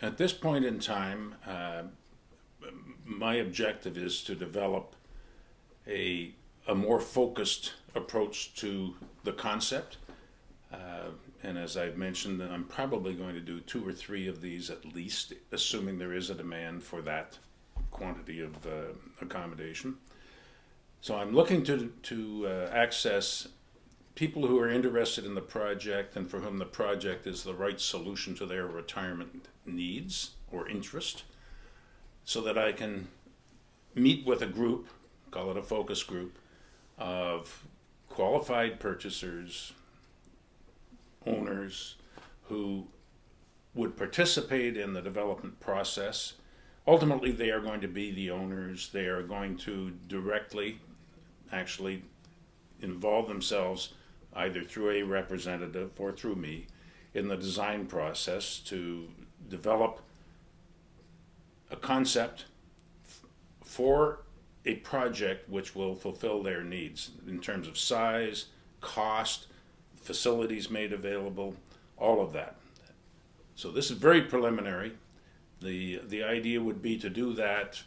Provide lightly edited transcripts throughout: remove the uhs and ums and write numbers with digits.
At this point in time, my objective is to develop a, a more focused approach to the concept. And as I've mentioned, I'm probably going to do 2 or 3 of these at least, assuming there is a demand for that quantity of accommodation. So I'm looking to access people who are interested in the project and for whom the project is the right solution to their retirement needs or interest, so that I can meet with a group, call it a focus group, of qualified purchasers, owners who would participate in the development process. Ultimately, they are going to be the owners. They are going to directly actually involve themselves either through a representative or through me in the design process to develop a concept for a project which will fulfill their needs in terms of size, cost, facilities made available, all of that. So this is very preliminary. The idea would be to do that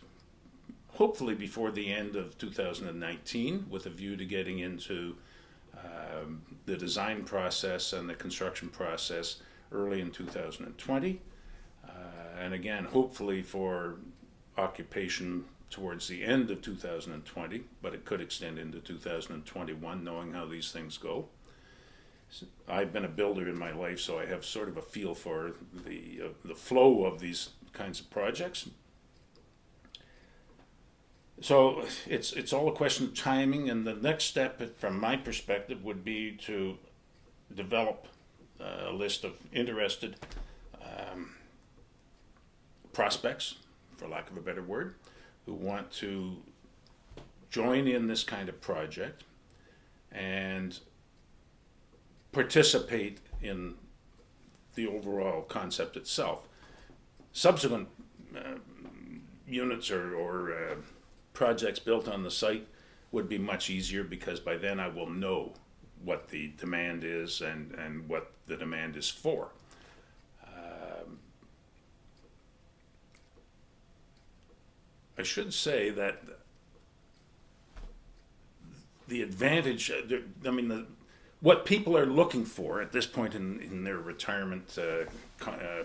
hopefully before the end of 2019 with a view to getting into the design process and the construction process early in 2020. And again, hopefully for occupation towards the end of 2020, but it could extend into 2021, knowing how these things go. I've been a builder in my life, so I have sort of a feel for the flow of these kinds of projects. So it's all a question of timing, and the next step, from my perspective, would be to develop a list of interested prospects, for lack of a better word, who want to join in this kind of project and participate in the overall concept itself. Subsequent units or projects built on the site would be much easier, because by then I will know what the demand is and what the demand is for. I should say that the advantage, what people are looking for at this point in their retirement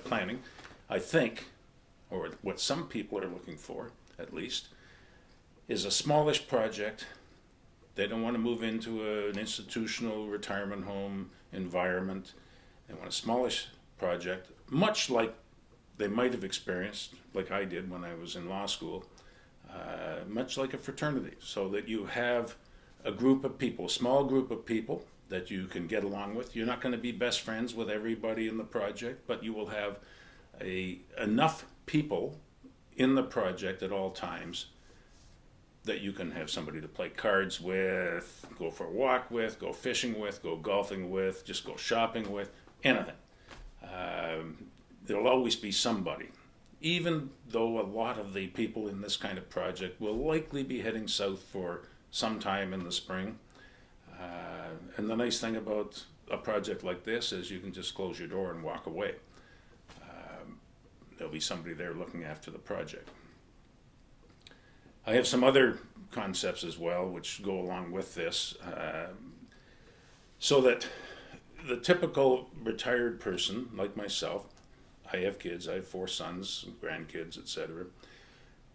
planning, I think, or what some people are looking for at least, is a smallish project. They don't want to move into an institutional retirement home environment. They want a smallish project, much like they might have experienced, like I did when I was in law school, much like a fraternity, so that you have a group of people, a small group of people that you can get along with. You're not going to be best friends with everybody in the project, but you will have enough people in the project at all times that you can have somebody to play cards with, go for a walk with, go fishing with, go golfing with, just go shopping with, anything. There'll always be somebody, even though a lot of the people in this kind of project will likely be heading south for some time in the spring. And the nice thing about a project like this is you can just close your door and walk away. There'll be somebody there looking after the project. I have some other concepts as well which go along with this, so that the typical retired person like myself, I have kids, I have 4 sons, grandkids, etc.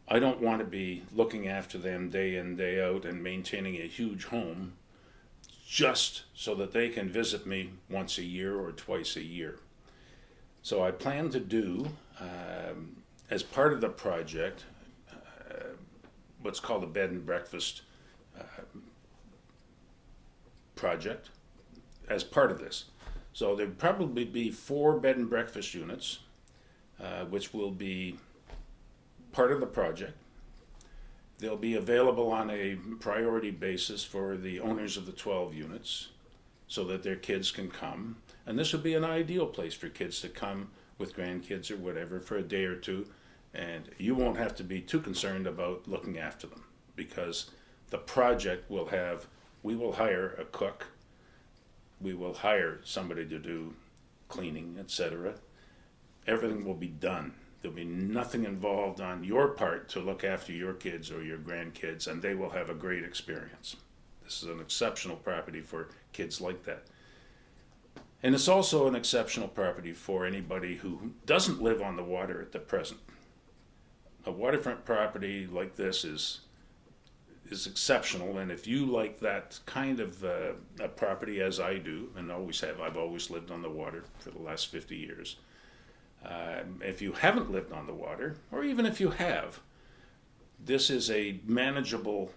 I don't want to be looking after them day in, day out and maintaining a huge home just so that they can visit me once a year or twice a year. So I plan to do, as part of the project, what's called a bed and breakfast project as part of this. So there'd probably be 4 bed and breakfast units, which will be part of the project. They'll be available on a priority basis for the owners of the 12 units so that their kids can come. And this would be an ideal place for kids to come with grandkids or whatever for a day or two. And you won't have to be too concerned about looking after them, because the project will have, we will hire a cook, we will hire somebody to do cleaning, etc. Everything will be done There'll be nothing involved on your part to look after your kids or your grandkids, and they will have a great experience. This is an exceptional property for kids like that. And it's also an exceptional property for anybody who doesn't live on the water at the present. A waterfront property like this is exceptional, and if you like that kind of a property, as I do and always have, I've always lived on the water for the last 50 years. If you haven't lived on the water, or even if you have, this is a manageable,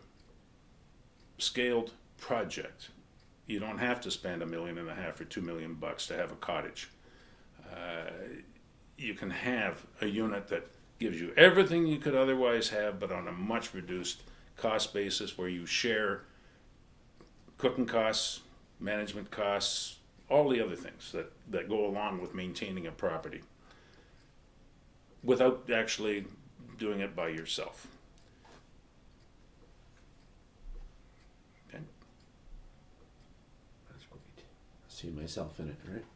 scaled project. You don't have to spend $1.5 million or $2 million to have a cottage. You can have a unit that gives you everything you could otherwise have, but on a much reduced cost basis, where you share cooking costs, management costs, all the other things that go along with maintaining a property, without actually doing it by yourself. That's great. I see myself in it, right?